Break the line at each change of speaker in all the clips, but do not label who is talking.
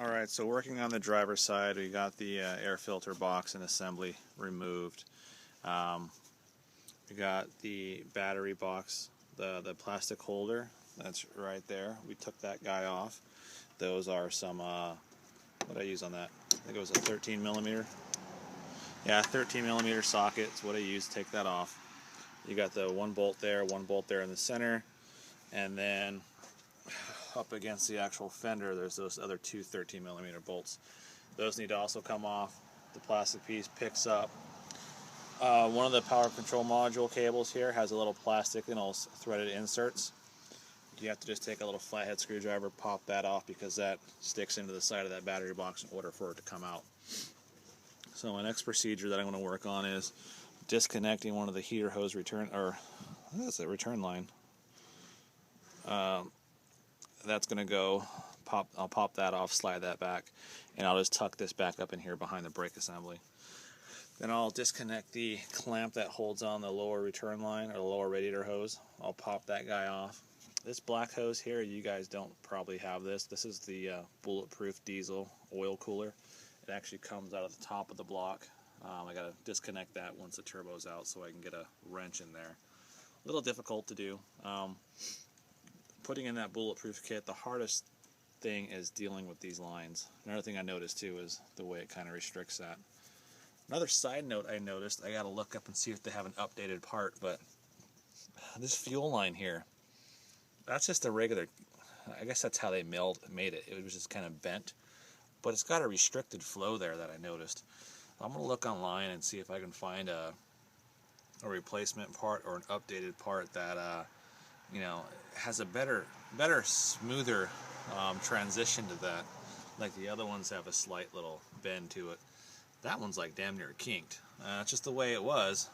Alright, so working on the driver's side, we got the air filter box and assembly removed. We got the battery box, the plastic holder, that's right there. We took that guy off. Those are some, what did I use on that? I think it was a 13 millimeter. Yeah, 13 millimeter socket is what I used to take that off. You got the one bolt there in the center, and then up against the actual fender there's those other two 13 millimeter bolts. Those need to also come off. The plastic piece picks up. One of the power control module cables here has a little plastic, threaded inserts. You have to just take a little flathead screwdriver, pop that off, because that sticks into the side of that battery box in order for it to come out. So my next procedure that I'm going to work on is disconnecting one of the heater hose return line. That's going to go, I'll pop that off, slide that back, and I'll just tuck this back up in here behind the brake assembly. Then I'll disconnect the clamp that holds on the lower return line, or the lower radiator hose. I'll pop that guy off. This black hose here, you guys don't probably have this. This is the bulletproof diesel oil cooler. It actually comes out of the top of the block. I got to disconnect that once the turbo's out so I can get a wrench in there. A little difficult to do. Putting in that bulletproof kit, the hardest thing is dealing with these lines. Another thing I noticed too is the way it kind of restricts that. Another side note I noticed, I got to look up and see if they have an updated part, but this fuel line here, that's just a regular, I guess that's how they made it. It was just kind of bent, but it's got a restricted flow there that I noticed. I'm going to look online and see if I can find a replacement part or an updated part that has a better, smoother transition to that. Like the other ones have a slight little bend to it. That one's like damn near kinked. It's just the way it was.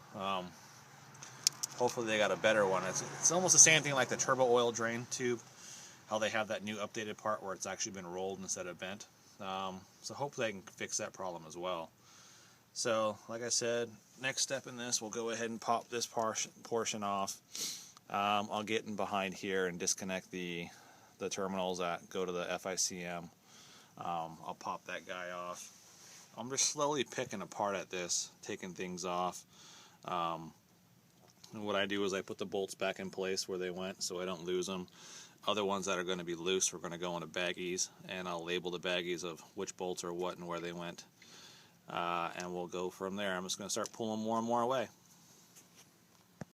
Hopefully they got a better one. It's almost the same thing like the turbo oil drain tube, how they have that new updated part where it's actually been rolled instead of bent. So hopefully I can fix that problem as well. So like I said, next step in this, we'll go ahead and pop this portion off. I'll get in behind here and disconnect the terminals that go to the FICM. I'll pop that guy off. I'm just slowly picking apart at this, taking things off. And what I do is I put the bolts back in place where they went so I don't lose them. Other ones that are going to be loose are going to go into baggies, and I'll label the baggies of which bolts are what and where they went. And we'll go from there. I'm just going to start pulling more and more away.